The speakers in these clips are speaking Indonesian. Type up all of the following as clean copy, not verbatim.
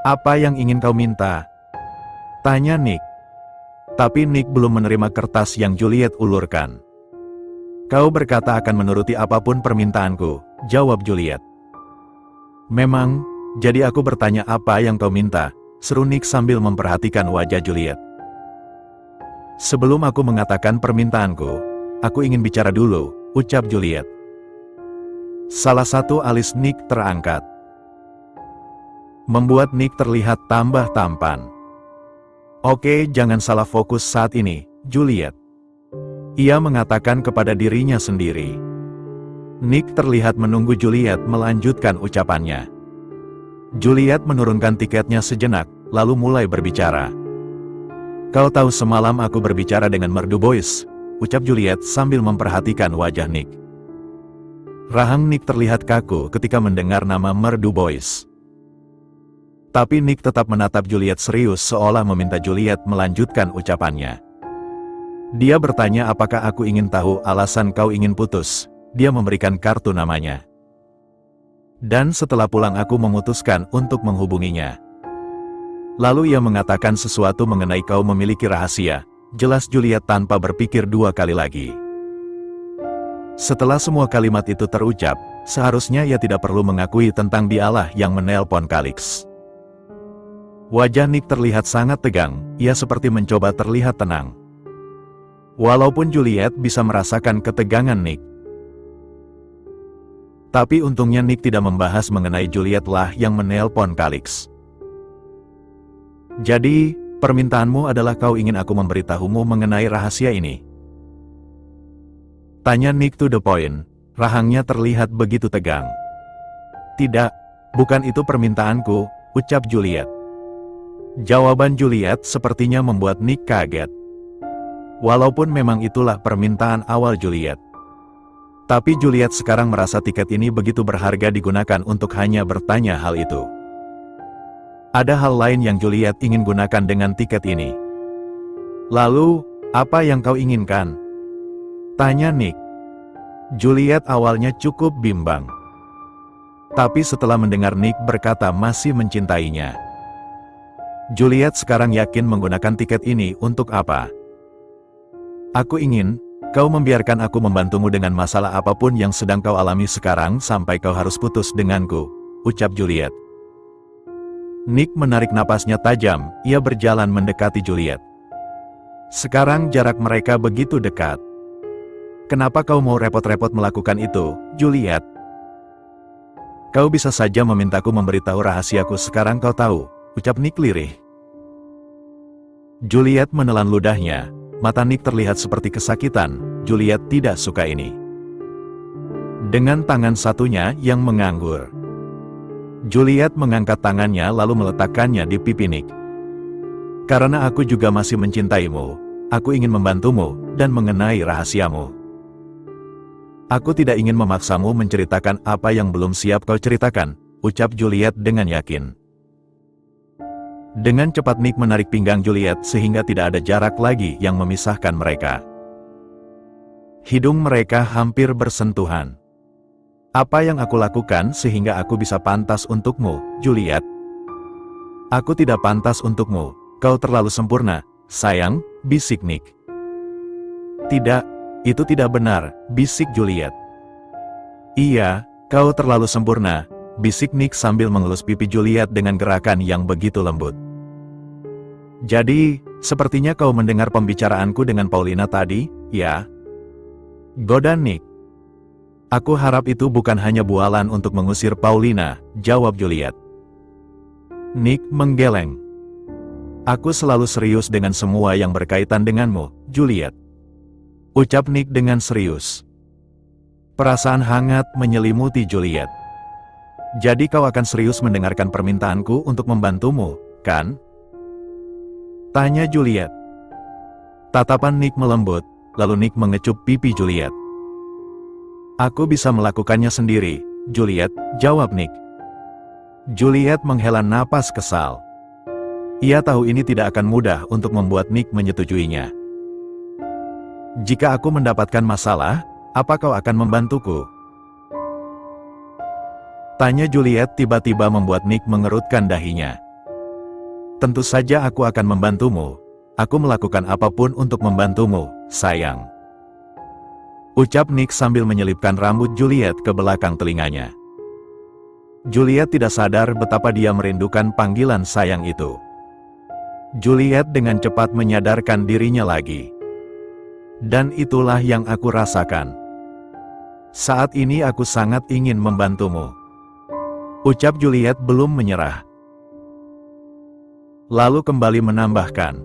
Apa yang ingin kau minta? Tanya Nick. Tapi Nick belum menerima kertas yang Juliet ulurkan. Kau berkata akan menuruti apapun permintaanku, jawab Juliet. Memang, jadi aku bertanya apa yang kau minta, seru Nick sambil memperhatikan wajah Juliet. Sebelum aku mengatakan permintaanku, aku ingin bicara dulu, ucap Juliet. Salah satu alis Nick terangkat. Membuat Nick terlihat tambah tampan. Oke, jangan salah fokus saat ini, Juliet. Ia mengatakan kepada dirinya sendiri. Nick terlihat menunggu Juliet melanjutkan ucapannya. Juliet menurunkan tiketnya sejenak, lalu mulai berbicara. Kau tahu semalam aku berbicara dengan merdu Boys, ucap Juliet sambil memperhatikan wajah Nick. Rahang Nick terlihat kaku ketika mendengar nama merdu Boys. Tapi Nick tetap menatap Juliet serius seolah meminta Juliet melanjutkan ucapannya. Dia bertanya apakah aku ingin tahu alasan kau ingin putus. Dia memberikan kartu namanya. Dan setelah pulang aku memutuskan untuk menghubunginya. Lalu ia mengatakan sesuatu mengenai kau memiliki rahasia. Jelas Juliet tanpa berpikir dua kali lagi. Setelah semua kalimat itu terucap, seharusnya ia tidak perlu mengakui tentang dialah yang menelpon Calix. Wajah Nick terlihat sangat tegang, ia seperti mencoba terlihat tenang. Walaupun Juliet bisa merasakan ketegangan Nick. Tapi untungnya Nick tidak membahas mengenai Juliet lah yang menelpon Calix. Jadi, permintaanmu adalah kau ingin aku memberitahumu mengenai rahasia ini? Tanya Nick to the point, rahangnya terlihat begitu tegang. Tidak, bukan itu permintaanku, ucap Juliet. Jawaban Juliet sepertinya membuat Nick kaget. Walaupun memang itulah permintaan awal Juliet. Tapi Juliet sekarang merasa tiket ini begitu berharga digunakan untuk hanya bertanya hal itu. Ada hal lain yang Juliet ingin gunakan dengan tiket ini. Lalu, apa yang kau inginkan? Tanya Nick. Juliet awalnya cukup bimbang. Tapi setelah mendengar Nick berkata masih mencintainya, Juliet sekarang yakin menggunakan tiket ini untuk apa? Aku ingin, kau membiarkan aku membantumu dengan masalah apapun yang sedang kau alami sekarang sampai kau harus putus denganku, ucap Juliet. Nick menarik napasnya tajam, ia berjalan mendekati Juliet. Sekarang jarak mereka begitu dekat. Kenapa kau mau repot-repot melakukan itu, Juliet? Kau bisa saja memintaku memberitahu rahasiaku sekarang kau tahu, ucap Nick lirih. Juliet menelan ludahnya, mata Nick terlihat seperti kesakitan, Juliet tidak suka ini. Dengan tangan satunya yang menganggur, Juliet mengangkat tangannya lalu meletakkannya di pipi Nick. Karena aku juga masih mencintaimu, aku ingin membantumu, dan mengenai rahasiamu. Aku tidak ingin memaksamu menceritakan apa yang belum siap kau ceritakan, ucap Juliet dengan yakin. Dengan cepat Nick menarik pinggang Juliet sehingga tidak ada jarak lagi yang memisahkan mereka. Hidung mereka hampir bersentuhan. Apa yang aku lakukan sehingga aku bisa pantas untukmu, Juliet? Aku tidak pantas untukmu, kau terlalu sempurna, sayang, bisik Nick. Tidak, itu tidak benar, bisik Juliet. Iya, kau terlalu sempurna, bisik Nick sambil mengelus pipi Juliet dengan gerakan yang begitu lembut. Jadi, sepertinya kau mendengar pembicaraanku dengan Paulina tadi, ya? Goda Nick. Aku harap itu bukan hanya bualan untuk mengusir Paulina, jawab Juliet. Nick menggeleng. Aku selalu serius dengan semua yang berkaitan denganmu, Juliet. Ucap Nick dengan serius. Perasaan hangat menyelimuti Juliet. Jadi kau akan serius mendengarkan permintaanku untuk membantumu, kan? Tanya Juliet. Tatapan Nick melembut, lalu Nick mengecup pipi Juliet. Aku bisa melakukannya sendiri, Juliet, jawab Nick. Juliet menghela napas kesal. Ia tahu ini tidak akan mudah untuk membuat Nick menyetujuinya. Jika aku mendapatkan masalah, apa kau akan membantuku? Tanya Juliet tiba-tiba membuat Nick mengerutkan dahinya. Tentu saja aku akan membantumu. Aku melakukan apapun untuk membantumu, sayang. Ucap Nick sambil menyelipkan rambut Juliet ke belakang telinganya. Juliet tidak sadar betapa dia merindukan panggilan sayang itu. Juliet dengan cepat menyadarkan dirinya lagi. Dan itulah yang aku rasakan. Saat ini aku sangat ingin membantumu. Ucap Juliet belum menyerah. Lalu kembali menambahkan.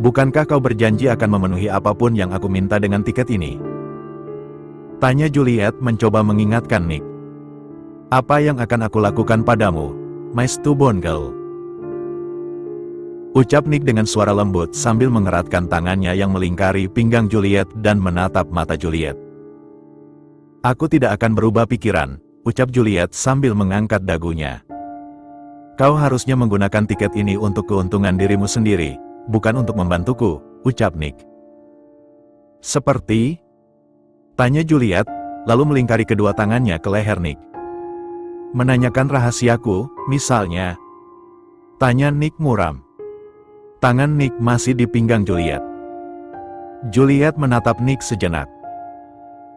Bukankah kau berjanji akan memenuhi apapun yang aku minta dengan tiket ini? Tanya Juliet mencoba mengingatkan Nick. Apa yang akan aku lakukan padamu, my stubborn girl? Ucap Nick dengan suara lembut sambil mengeratkan tangannya yang melingkari pinggang Juliet dan menatap mata Juliet. Aku tidak akan berubah pikiran, ucap Juliet sambil mengangkat dagunya. Kau harusnya menggunakan tiket ini untuk keuntungan dirimu sendiri, bukan untuk membantuku, ucap Nick. Seperti? Tanya Juliet, lalu melingkari kedua tangannya ke leher Nick. Menanyakan rahasiaku, misalnya? Tanya Nick muram. Tangan Nick masih di pinggang Juliet. Juliet menatap Nick sejenak.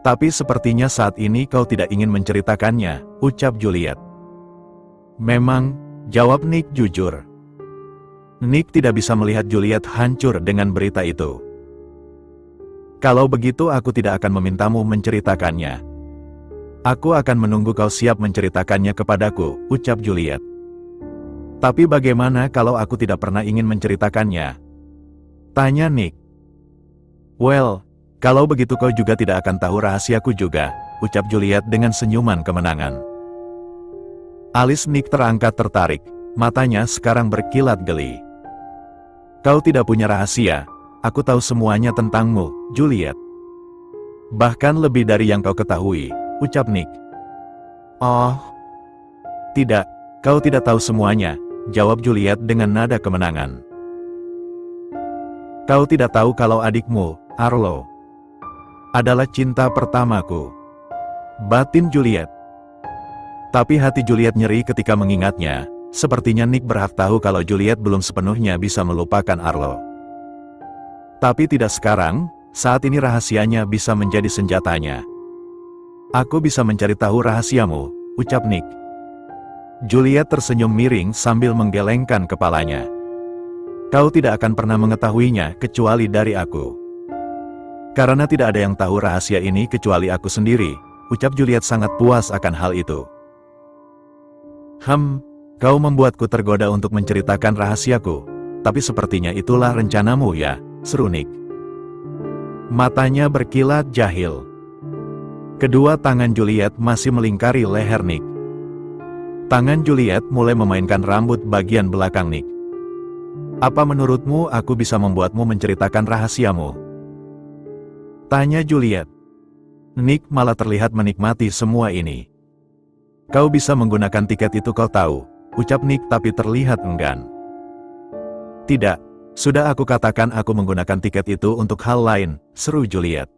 Tapi sepertinya saat ini kau tidak ingin menceritakannya, ucap Juliet. Memang, jawab Nick jujur. Nick tidak bisa melihat Juliet hancur dengan berita itu. Kalau begitu aku tidak akan memintamu menceritakannya. Aku akan menunggu kau siap menceritakannya kepadaku, ucap Juliet. Tapi bagaimana kalau aku tidak pernah ingin menceritakannya? Tanya Nick. Well, kalau begitu kau juga tidak akan tahu rahasiaku juga, ucap Juliet dengan senyuman kemenangan. Alis Nick terangkat tertarik, matanya sekarang berkilat geli. Kau tidak punya rahasia, aku tahu semuanya tentangmu, Juliet. Bahkan lebih dari yang kau ketahui, ucap Nick. Oh, tidak, kau tidak tahu semuanya, jawab Juliet dengan nada kemenangan. Kau tidak tahu kalau adikmu, Arlo, adalah cinta pertamaku. Batin Juliet. Tapi hati Juliet nyeri ketika mengingatnya, sepertinya Nick berhak tahu kalau Juliet belum sepenuhnya bisa melupakan Arlo. Tapi tidak sekarang, saat ini rahasianya bisa menjadi senjatanya. Aku bisa mencari tahu rahasiamu, ucap Nick. Juliet tersenyum miring sambil menggelengkan kepalanya. Kau tidak akan pernah mengetahuinya kecuali dari aku. Karena tidak ada yang tahu rahasia ini kecuali aku sendiri, ucap Juliet sangat puas akan hal itu. Kau membuatku tergoda untuk menceritakan rahasiaku, tapi sepertinya itulah rencanamu ya, seru Nick. Matanya berkilat jahil. Kedua tangan Juliet masih melingkari leher Nick. Tangan Juliet mulai memainkan rambut bagian belakang Nick. Apa menurutmu aku bisa membuatmu menceritakan rahasiamu? Tanya Juliet. Nick malah terlihat menikmati semua ini. Kau bisa menggunakan tiket itu kau tahu, ucap Nick tapi terlihat enggan. Tidak, sudah aku katakan aku menggunakan tiket itu untuk hal lain, seru Juliet.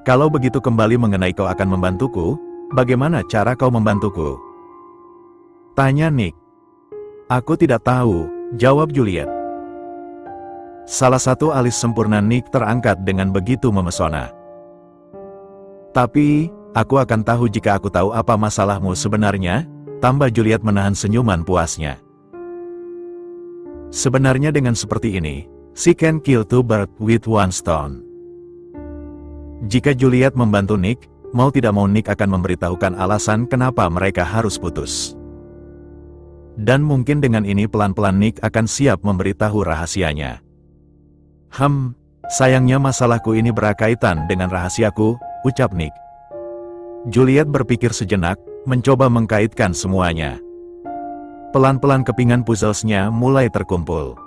Kalau begitu kembali mengenai kau akan membantuku, bagaimana cara kau membantuku? Tanya Nick. Aku tidak tahu, jawab Juliet. Salah satu alis sempurna Nick terangkat dengan begitu memesona. Tapi, aku akan tahu jika aku tahu apa masalahmu sebenarnya, tambah Juliet menahan senyuman puasnya. Sebenarnya dengan seperti ini, she can kill two birds with one stone. Jika Juliet membantu Nick, mau tidak mau Nick akan memberitahukan alasan kenapa mereka harus putus. Dan mungkin dengan ini pelan-pelan Nick akan siap memberitahu rahasianya. Sayangnya masalahku ini berkaitan dengan rahasiaku, ucap Nick. Juliet berpikir sejenak, mencoba mengkaitkan semuanya. Pelan-pelan kepingan puzzles-nya mulai terkumpul.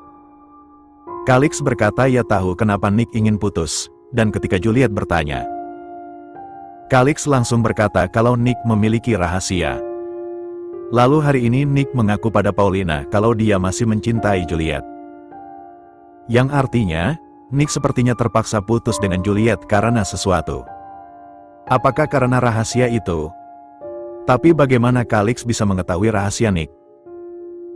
Calix berkata ia tahu kenapa Nick ingin putus, dan ketika Juliet bertanya, Calix langsung berkata kalau Nick memiliki rahasia. Lalu hari ini Nick mengaku pada Paulina kalau dia masih mencintai Juliet. Yang artinya, Nick sepertinya terpaksa putus dengan Juliet karena sesuatu. Apakah karena rahasia itu? Tapi bagaimana Calix bisa mengetahui rahasia Nick?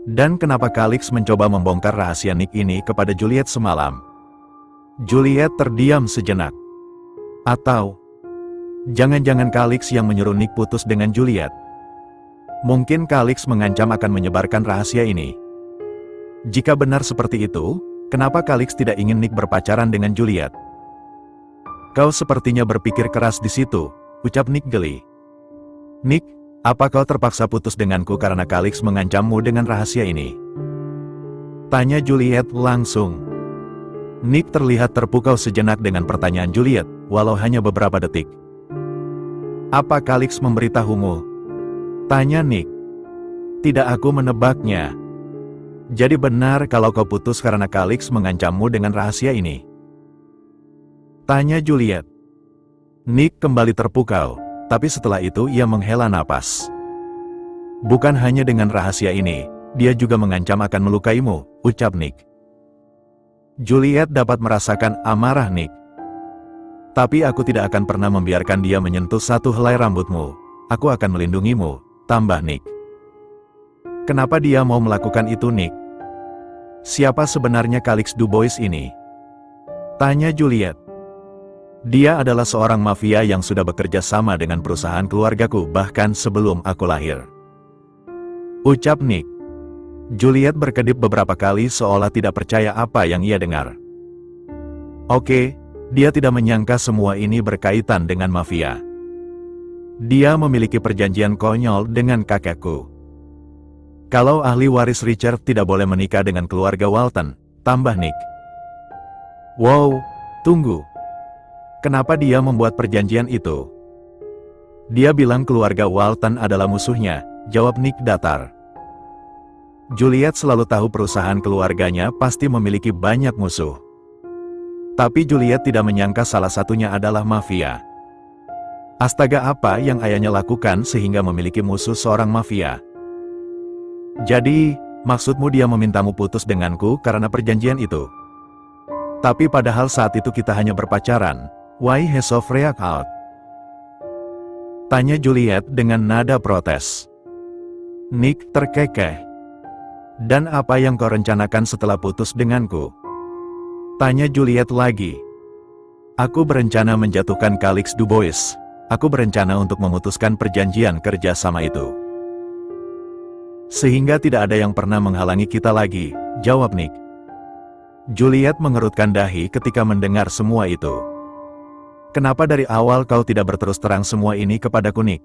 Dan kenapa Calix mencoba membongkar rahasia Nick ini kepada Juliet semalam? Juliet terdiam sejenak. Atau, jangan-jangan Calix yang menyuruh Nick putus dengan Juliet? Mungkin Calix mengancam akan menyebarkan rahasia ini. Jika benar seperti itu, kenapa Calix tidak ingin Nick berpacaran dengan Juliet? Kau sepertinya berpikir keras di situ, ucap Nick geli. Nick, apa kau terpaksa putus denganku karena Calix mengancammu dengan rahasia ini? Tanya Juliet langsung. Nick terlihat terpukau sejenak dengan pertanyaan Juliet, walau hanya beberapa detik. Apa Calix memberitahumu? Tanya Nick. Tidak, aku menebaknya. Jadi benar kalau kau putus karena Calix mengancammu dengan rahasia ini? Tanya Juliet. Nick kembali terpukau. Tapi setelah itu ia menghela napas. Bukan hanya dengan rahasia ini, dia juga mengancam akan melukaimu, ucap Nick. Juliet dapat merasakan amarah Nick. Tapi aku tidak akan pernah membiarkan dia menyentuh satu helai rambutmu. Aku akan melindungimu, tambah Nick. Kenapa dia mau melakukan itu, Nick? Siapa sebenarnya Calix Dubois ini? Tanya Juliet. Dia adalah seorang mafia yang sudah bekerja sama dengan perusahaan keluargaku bahkan sebelum aku lahir. Ucap Nick. Juliet berkedip beberapa kali seolah tidak percaya apa yang ia dengar. Oke, dia tidak menyangka semua ini berkaitan dengan mafia. Dia memiliki perjanjian konyol dengan kakekku. Kalau ahli waris Richard tidak boleh menikah dengan keluarga Walton, tambah Nick. Wow, tunggu. Kenapa dia membuat perjanjian itu? Dia bilang keluarga Walton adalah musuhnya, jawab Nick datar. Juliet selalu tahu perusahaan keluarganya pasti memiliki banyak musuh. Tapi Juliet tidak menyangka salah satunya adalah mafia. Astaga, apa yang ayahnya lakukan sehingga memiliki musuh seorang mafia? Jadi, maksudmu dia memintamu putus denganku karena perjanjian itu? Tapi padahal saat itu kita hanya berpacaran. Why he so freak out? Tanya Juliet dengan nada protes. Nick terkekeh. Dan apa yang kau rencanakan setelah putus denganku? Tanya Juliet lagi. Aku berencana menjatuhkan Calix Dubois. Aku berencana untuk memutuskan perjanjian kerja sama itu. Sehingga tidak ada yang pernah menghalangi kita lagi, jawab Nick. Juliet mengerutkan dahi ketika mendengar semua itu. Kenapa dari awal kau tidak berterus terang semua ini kepadaku, Nick?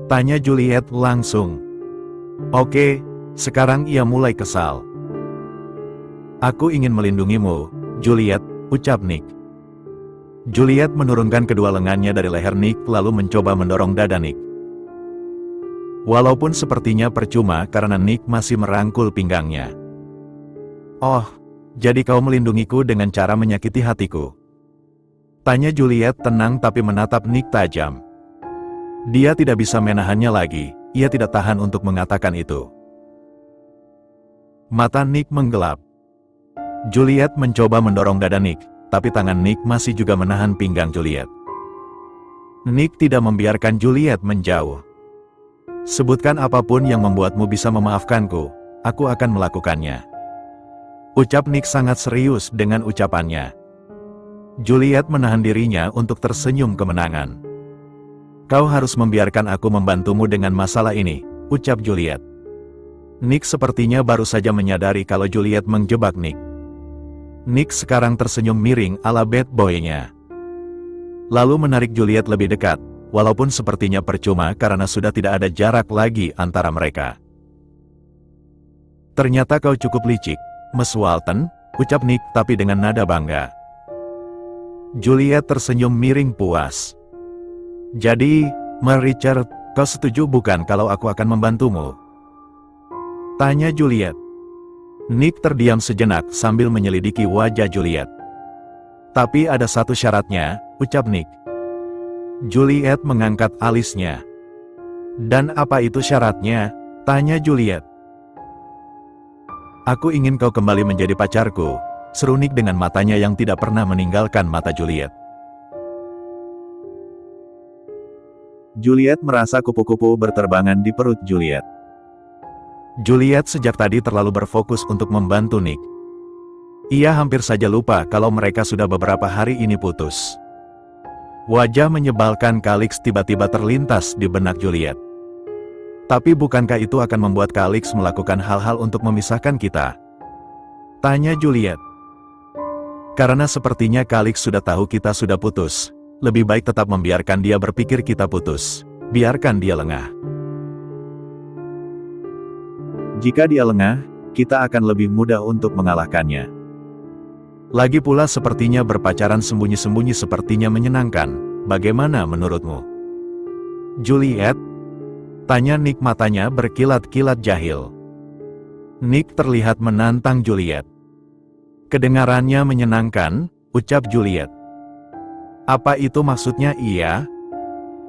Tanya Juliet langsung. Oke, sekarang ia mulai kesal. Aku ingin melindungimu, Juliet, ucap Nick. Juliet menurunkan kedua lengannya dari leher Nick lalu mencoba mendorong dada Nick. Walaupun sepertinya percuma karena Nick masih merangkul pinggangnya. Oh, jadi kau melindungiku dengan cara menyakiti hatiku? Tanya Juliet tenang tapi menatap Nick tajam. Dia tidak bisa menahannya lagi, ia tidak tahan untuk mengatakan itu. Mata Nick menggelap. Juliet mencoba mendorong dada Nick, tapi tangan Nick masih juga menahan pinggang Juliet. Nick tidak membiarkan Juliet menjauh. Sebutkan apapun yang membuatmu bisa memaafkanku, aku akan melakukannya. Ucap Nick sangat serius dengan ucapannya. Juliet menahan dirinya untuk tersenyum kemenangan. Kau harus membiarkan aku membantumu dengan masalah ini, ucap Juliet. Nick sepertinya baru saja menyadari kalau Juliet menjebak Nick. Nick sekarang tersenyum miring ala bad boy-nya. Lalu menarik Juliet lebih dekat, walaupun sepertinya percuma karena sudah tidak ada jarak lagi antara mereka. Ternyata kau cukup licik, Miss Walton, ucap Nick tapi dengan nada bangga. Juliet tersenyum miring puas. Jadi, Richard, kau setuju bukan kalau aku akan membantumu? Tanya Juliet. Nick terdiam sejenak sambil menyelidiki wajah Juliet. Tapi ada satu syaratnya, ucap Nick. Juliet mengangkat alisnya. Dan apa itu syaratnya? Tanya Juliet. Aku ingin kau kembali menjadi pacarku, seru Nick dengan matanya yang tidak pernah meninggalkan mata Juliet. Juliet merasa kupu-kupu berterbangan di perut Juliet. Juliet sejak tadi terlalu berfokus untuk membantu Nick. Ia hampir saja lupa kalau mereka sudah beberapa hari ini putus. Wajah menyebalkan Kalix tiba-tiba terlintas di benak Juliet. Tapi bukankah itu akan membuat Kalix melakukan hal-hal untuk memisahkan kita? Tanya Juliet. Karena sepertinya Kalix sudah tahu kita sudah putus, lebih baik tetap membiarkan dia berpikir kita putus. Biarkan dia lengah. Jika dia lengah, kita akan lebih mudah untuk mengalahkannya. Lagi pula sepertinya berpacaran sembunyi-sembunyi sepertinya menyenangkan. Bagaimana menurutmu? Juliet? Tanya Nick, matanya berkilat-kilat jahil. Nick terlihat menantang Juliet. Kedengarannya menyenangkan, ucap Juliet. Apa itu maksudnya iya?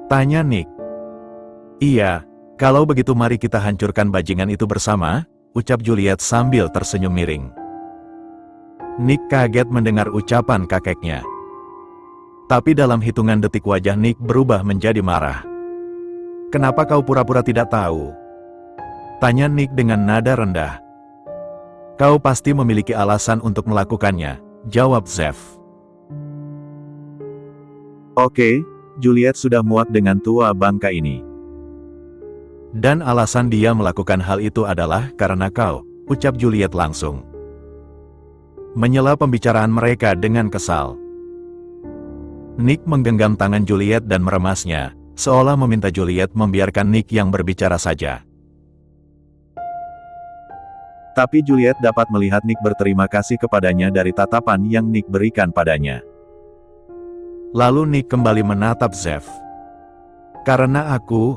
Tanya Nick. Iya, kalau begitu mari kita hancurkan bajingan itu bersama, ucap Juliet sambil tersenyum miring. Nick kaget mendengar ucapan kakeknya. Tapi dalam hitungan detik wajah Nick berubah menjadi marah. Kenapa kau pura-pura tidak tahu? Tanya Nick dengan nada rendah. Kau pasti memiliki alasan untuk melakukannya, jawab Zev. Oke, Juliet sudah muak dengan tua bangka ini. Dan alasan dia melakukan hal itu adalah karena kau, ucap Juliet langsung. Menyela pembicaraan mereka dengan kesal. Nick menggenggam tangan Juliet dan meremasnya, seolah meminta Juliet membiarkan Nick yang berbicara saja. Tapi Juliet dapat melihat Nick berterima kasih kepadanya dari tatapan yang Nick berikan padanya. Lalu Nick kembali menatap Zev. Karena aku...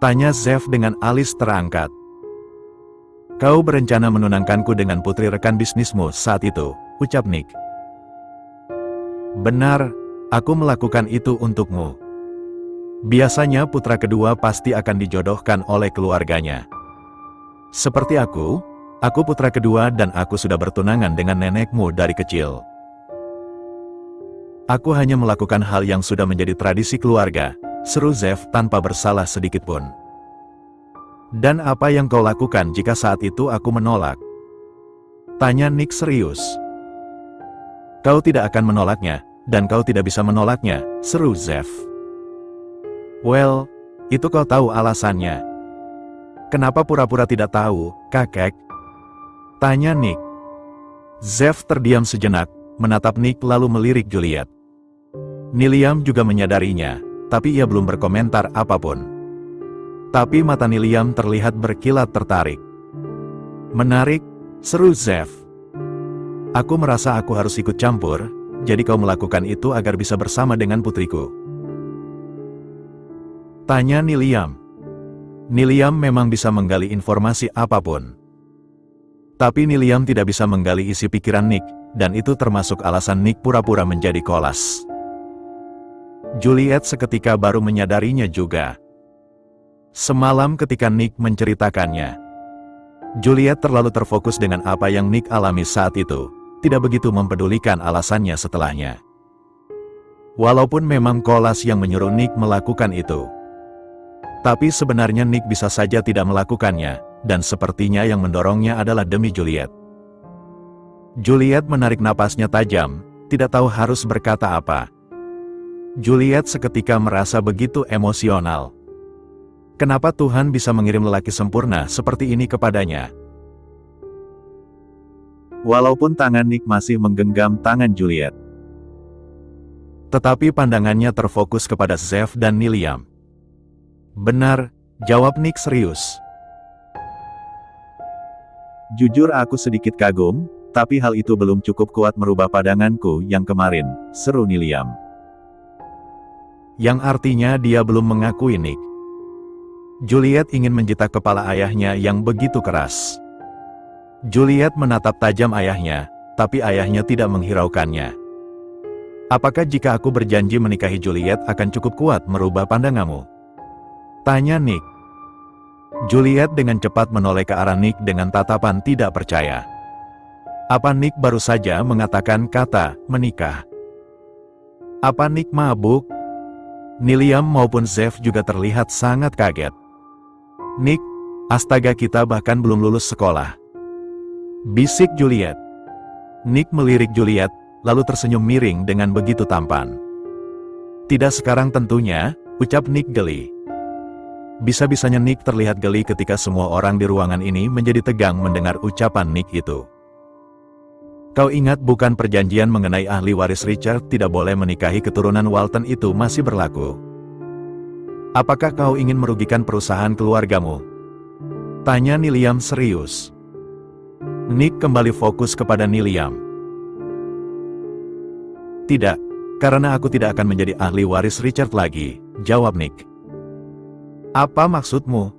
Tanya Zev dengan alis terangkat. Kau berencana menunangkanku dengan putri rekan bisnismu saat itu, ucap Nick. Benar, aku melakukan itu untukmu. Biasanya putra kedua pasti akan dijodohkan oleh keluarganya. Seperti aku putra kedua dan aku sudah bertunangan dengan nenekmu dari kecil. Aku hanya melakukan hal yang sudah menjadi tradisi keluarga, seru Zev tanpa bersalah sedikitpun. Dan apa yang kau lakukan jika saat itu aku menolak? Tanya Nick serius. Kau tidak akan menolaknya, dan kau tidak bisa menolaknya, seru Zev. Well, itu kau tahu alasannya. Kenapa pura-pura tidak tahu, kakek? Tanya Nick. Zev terdiam sejenak, menatap Nick lalu melirik Juliet. Niliam juga menyadarinya, tapi ia belum berkomentar apapun. Tapi mata Niliam terlihat berkilat tertarik. Menarik, seru Zev. Aku merasa aku harus ikut campur, jadi kau melakukan itu agar bisa bersama dengan putriku. Tanya Niliam. Niliam memang bisa menggali informasi apapun. Tapi Niliam tidak bisa menggali isi pikiran Nick, dan itu termasuk alasan Nick pura-pura menjadi kolas. Juliet seketika baru menyadarinya juga. Semalam ketika Nick menceritakannya, Juliet terlalu terfokus dengan apa yang Nick alami saat itu, tidak begitu mempedulikan alasannya setelahnya. Walaupun memang kolas yang menyuruh Nick melakukan itu. Tapi sebenarnya Nick bisa saja tidak melakukannya, dan sepertinya yang mendorongnya adalah demi Juliet. Juliet menarik napasnya tajam, tidak tahu harus berkata apa. Juliet seketika merasa begitu emosional. Kenapa Tuhan bisa mengirim lelaki sempurna seperti ini kepadanya? Walaupun tangan Nick masih menggenggam tangan Juliet. Tetapi pandangannya terfokus kepada Zev dan Niliam. Benar, jawab Nick serius. Jujur aku sedikit kagum, tapi hal itu belum cukup kuat merubah pandanganku yang kemarin, seru Niliam. Yang artinya dia belum mengakui Nick. Juliet ingin menjitak kepala ayahnya yang begitu keras. Juliet menatap tajam ayahnya, tapi ayahnya tidak menghiraukannya. Apakah jika aku berjanji menikahi Juliet akan cukup kuat merubah pandanganmu? Tanya Nick. Juliet dengan cepat menoleh ke arah Nick dengan tatapan tidak percaya. Apa Nick baru saja mengatakan kata menikah? Apa Nick mabuk? Niliam maupun Zev juga terlihat sangat kaget. Nick, Astaga, kita bahkan belum lulus sekolah. Bisik Juliet. Nick melirik Juliet, lalu tersenyum miring dengan begitu tampan. Tidak sekarang tentunya, ucap Nick geli. Bisa-bisanya Nick terlihat geli ketika semua orang di ruangan ini menjadi tegang mendengar ucapan Nick itu. Kau ingat bukan perjanjian mengenai ahli waris Richard tidak boleh menikahi keturunan Walton itu masih berlaku? Apakah kau ingin merugikan perusahaan keluargamu? Tanya Niliam serius. Nick kembali fokus kepada Niliam. Tidak, karena aku tidak akan menjadi ahli waris Richard lagi, jawab Nick. Apa maksudmu?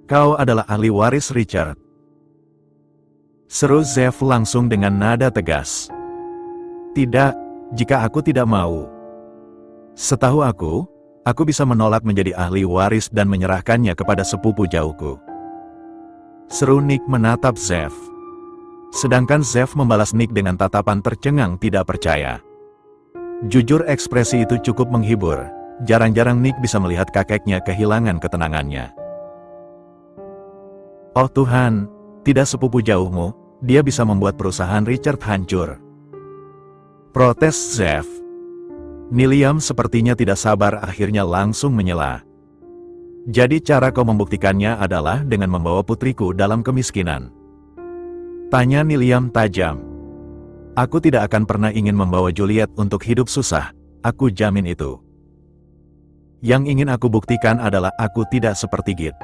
Kau adalah ahli waris Richard. Seru Zev langsung dengan nada tegas. Tidak, jika aku tidak mau. Setahu aku bisa menolak menjadi ahli waris dan menyerahkannya kepada sepupu jauhku. Seru Nick menatap Zev. Sedangkan Zev membalas Nick dengan tatapan tercengang tidak percaya. Jujur ekspresi itu cukup menghibur. Jarang-jarang Nick bisa melihat kakeknya kehilangan ketenangannya. Oh Tuhan, tidak sepupu jauhmu, dia bisa membuat perusahaan Richard hancur. Protes Zev. Niliam sepertinya tidak sabar akhirnya langsung menyela. Jadi cara kau membuktikannya adalah dengan membawa putriku dalam kemiskinan. Tanya Niliam tajam. Aku tidak akan pernah ingin membawa Juliet untuk hidup susah, aku jamin itu. Yang ingin aku buktikan adalah aku tidak seperti Git.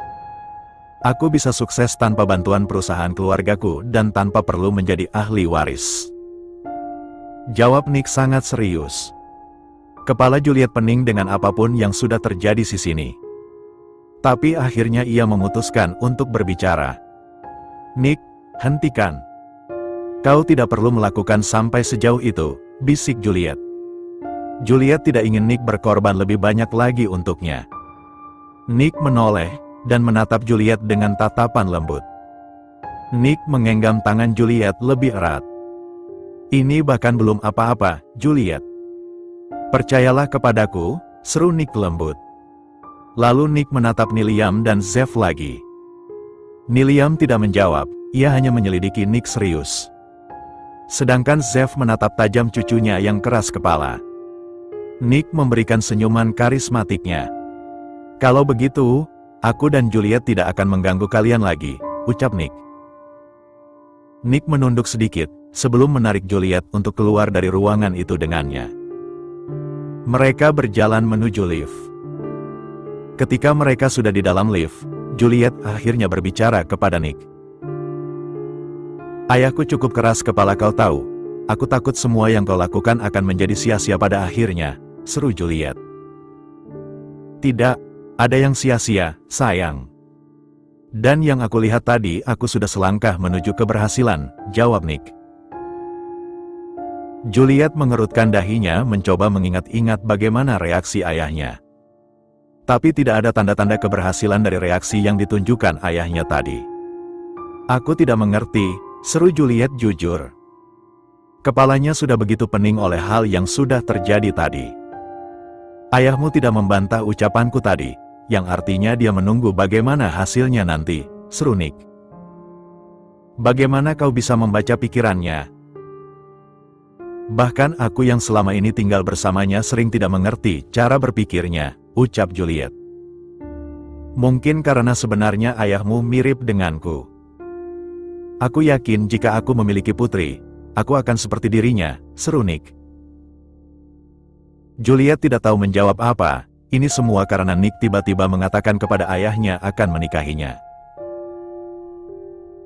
Aku bisa sukses tanpa bantuan perusahaan keluargaku dan tanpa perlu menjadi ahli waris. Jawab Nick sangat serius. Kepala Juliet pening dengan apapun yang sudah terjadi di sini. Tapi akhirnya ia memutuskan untuk berbicara. Nick, hentikan. Kau tidak perlu melakukan sampai sejauh itu, bisik Juliet. Juliet tidak ingin Nick berkorban lebih banyak lagi untuknya. Nick menoleh dan menatap Juliet dengan tatapan lembut. Nick menggenggam tangan Juliet lebih erat. Ini bahkan belum apa-apa, Juliet. Percayalah kepadaku, seru Nick lembut. Lalu Nick menatap Niliam dan Zev lagi. Niliam tidak menjawab, ia hanya menyelidiki Nick serius. Sedangkan Zev menatap tajam cucunya yang keras kepala. Nick memberikan senyuman karismatiknya. Kalau begitu, aku dan Juliet tidak akan mengganggu kalian lagi, ucap Nick. Nick menunduk sedikit, sebelum menarik Juliet untuk keluar dari ruangan itu dengannya. Mereka berjalan menuju lift. Ketika mereka sudah di dalam lift, Juliet akhirnya berbicara kepada Nick. Ayahku cukup keras kepala kau tahu. Aku takut semua yang kau lakukan akan menjadi sia-sia pada akhirnya, seru Juliet. Tidak, ada yang sia-sia, sayang. Dan yang aku lihat tadi aku sudah selangkah menuju keberhasilan, jawab Nick. Juliet mengerutkan dahinya mencoba mengingat-ingat bagaimana reaksi ayahnya. Tapi tidak ada tanda-tanda keberhasilan dari reaksi yang ditunjukkan ayahnya tadi. Aku tidak mengerti, seru Juliet jujur. Kepalanya sudah begitu pening oleh hal yang sudah terjadi tadi. Ayahmu tidak membantah ucapanku tadi, yang artinya dia menunggu bagaimana hasilnya nanti, seru Nick. Bagaimana kau bisa membaca pikirannya? Bahkan aku yang selama ini tinggal bersamanya sering tidak mengerti cara berpikirnya, ucap Juliet. Mungkin karena sebenarnya ayahmu mirip denganku. Aku yakin jika aku memiliki putri, aku akan seperti dirinya, seru Nick. Juliet tidak tahu menjawab apa, ini semua karena Nick tiba-tiba mengatakan kepada ayahnya akan menikahinya.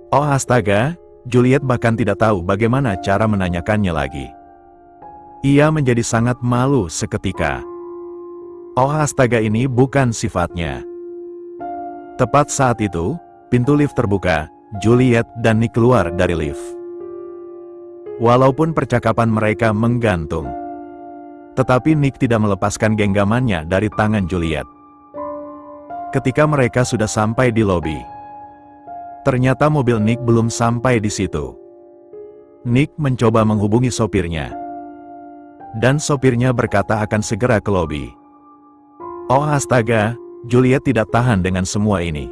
Oh astaga, Juliet bahkan tidak tahu bagaimana cara menanyakannya lagi. Ia menjadi sangat malu seketika. Oh astaga, ini bukan sifatnya. Tepat saat itu, pintu lift terbuka, Juliet dan Nick keluar dari lift. Walaupun percakapan mereka menggantung, tetapi Nick tidak melepaskan genggamannya dari tangan Juliet. Ketika mereka sudah sampai di lobi, ternyata mobil Nick belum sampai di situ. Nick mencoba menghubungi sopirnya, dan sopirnya berkata akan segera ke lobi. Oh astaga, Juliet tidak tahan dengan semua ini.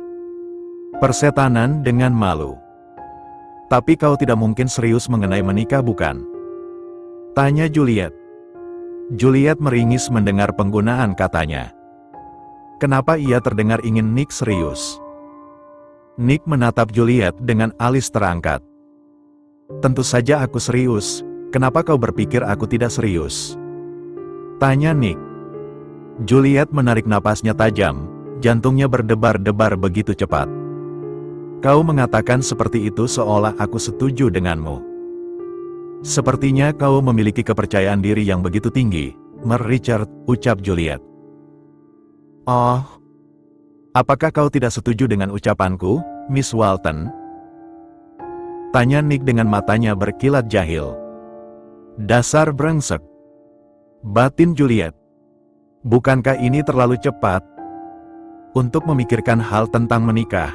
Persetanan dengan malu. Tapi kau tidak mungkin serius mengenai menikah, bukan? Tanya Juliet. Juliet meringis mendengar penggunaan katanya. Kenapa ia terdengar ingin Nick serius? Nick menatap Juliet dengan alis terangkat. Tentu saja aku serius, kenapa kau berpikir aku tidak serius? Tanya Nick. Juliet menarik napasnya tajam, jantungnya berdebar-debar begitu cepat. Kau mengatakan seperti itu seolah aku setuju denganmu. Sepertinya kau memiliki kepercayaan diri yang begitu tinggi, Mer Richard, ucap Juliet. Oh, apakah kau tidak setuju dengan ucapanku, Miss Walton? Tanya Nick dengan matanya berkilat jahil. Dasar brengsek, batin Juliet. Bukankah ini terlalu cepat untuk memikirkan hal tentang menikah?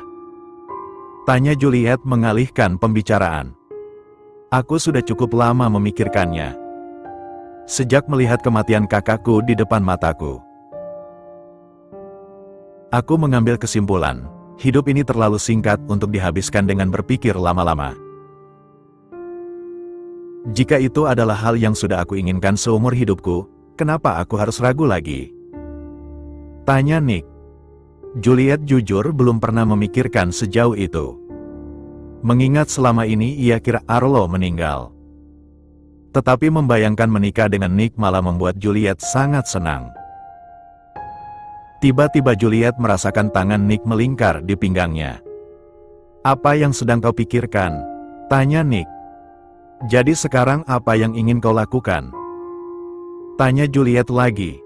Tanya Juliet mengalihkan pembicaraan. Aku sudah cukup lama memikirkannya. Sejak melihat kematian kakakku di depan mataku. Aku mengambil kesimpulan, hidup ini terlalu singkat untuk dihabiskan dengan berpikir lama-lama. Jika itu adalah hal yang sudah aku inginkan seumur hidupku, kenapa aku harus ragu lagi? Tanya Nick. Juliet jujur belum pernah memikirkan sejauh itu. Mengingat selama ini ia kira Arlo meninggal. Tetapi membayangkan menikah dengan Nick malah membuat Juliet sangat senang. Tiba-tiba Juliet merasakan tangan Nick melingkar di pinggangnya. Apa yang sedang kau pikirkan? Tanya Nick. Jadi sekarang apa yang ingin kau lakukan? Tanya Juliet lagi.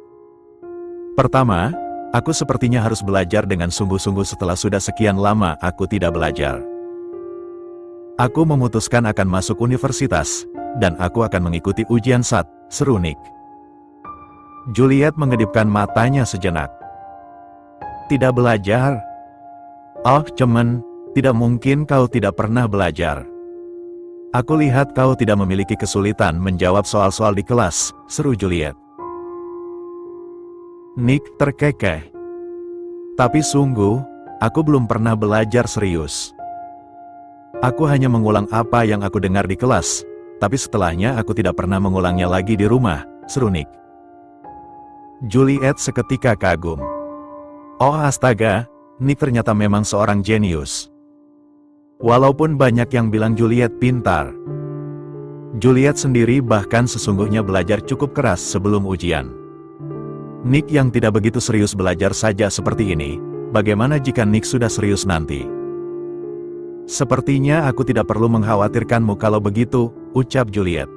Pertama, aku sepertinya harus belajar dengan sungguh-sungguh setelah sudah sekian lama aku tidak belajar. Aku memutuskan akan masuk universitas, dan aku akan mengikuti ujian SAT, seru Nick. Juliet mengedipkan matanya sejenak. Tidak belajar? Oh, cemen, tidak mungkin kau tidak pernah belajar. Aku lihat kau tidak memiliki kesulitan menjawab soal-soal di kelas, seru Juliet. Nick terkekeh. Tapi sungguh, aku belum pernah belajar serius. Aku hanya mengulang apa yang aku dengar di kelas, tapi setelahnya aku tidak pernah mengulangnya lagi di rumah, seru Nick. Juliet seketika kagum. Oh astaga, Nick ternyata memang seorang jenius. Walaupun banyak yang bilang Juliet pintar, Juliet sendiri bahkan sesungguhnya belajar cukup keras sebelum ujian. Nick yang tidak begitu serius belajar saja seperti ini, bagaimana jika Nick sudah serius nanti? Sepertinya aku tidak perlu mengkhawatirkanmu kalau begitu, ucap Juliet.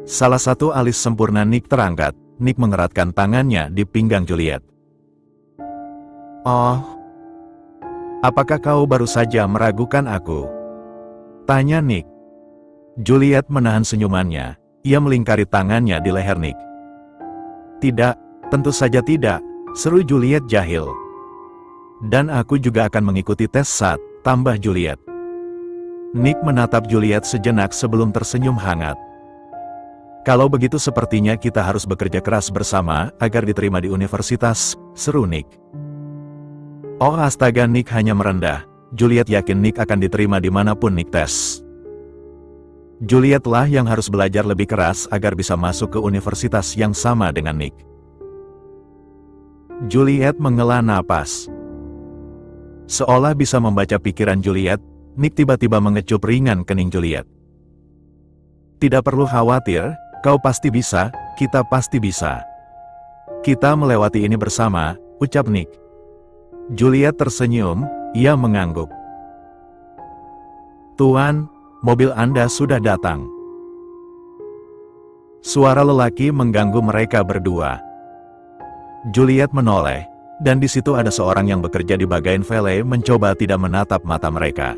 Salah satu alis sempurna Nick terangkat, Nick mengeratkan tangannya di pinggang Juliet. Oh, apakah kau baru saja meragukan aku? Tanya Nick. Juliet menahan senyumannya, ia melingkari tangannya di leher Nick. Tidak, tentu saja tidak, seru Juliet jahil. Dan aku juga akan mengikuti tes SAT, tambah Juliet. Nick menatap Juliet sejenak sebelum tersenyum hangat. Kalau begitu sepertinya kita harus bekerja keras bersama agar diterima di universitas, seru Nick. Oh astaga, Nick hanya merendah. Juliet yakin Nick akan diterima dimanapun Nick tes. Juliet lah yang harus belajar lebih keras agar bisa masuk ke universitas yang sama dengan Nick. Juliet menghela napas. Seolah bisa membaca pikiran Juliet, Nick tiba-tiba mengecup ringan kening Juliet. Tidak perlu khawatir, kau pasti bisa, kita pasti bisa. Kita melewati ini bersama, ucap Nick. Juliet tersenyum, ia mengangguk. Tuan, mobil Anda sudah datang. Suara lelaki mengganggu mereka berdua. Juliet menoleh. Dan di situ ada seorang yang bekerja di bagian valet mencoba tidak menatap mata mereka.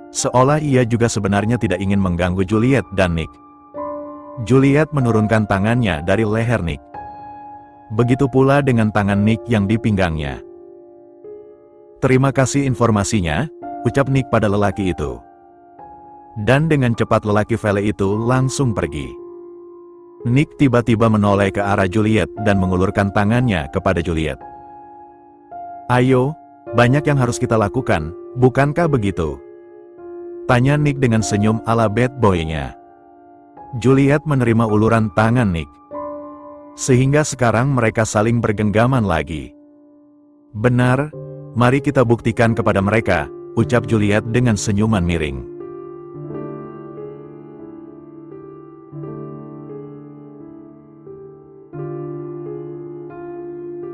Seolah ia juga sebenarnya tidak ingin mengganggu Juliet dan Nick. Juliet menurunkan tangannya dari leher Nick. Begitu pula dengan tangan Nick yang di pinggangnya. Terima kasih informasinya, ucap Nick pada lelaki itu. Dan dengan cepat lelaki valet itu langsung pergi. Nick tiba-tiba menoleh ke arah Juliet dan mengulurkan tangannya kepada Juliet. Ayo, Banyak yang harus kita lakukan, bukankah begitu? Tanya Nick dengan senyum ala bad boy-nya. Juliet menerima uluran tangan Nick. Sehingga sekarang mereka saling bergenggaman lagi. Benar, mari kita buktikan kepada mereka, ucap Juliet dengan senyuman miring.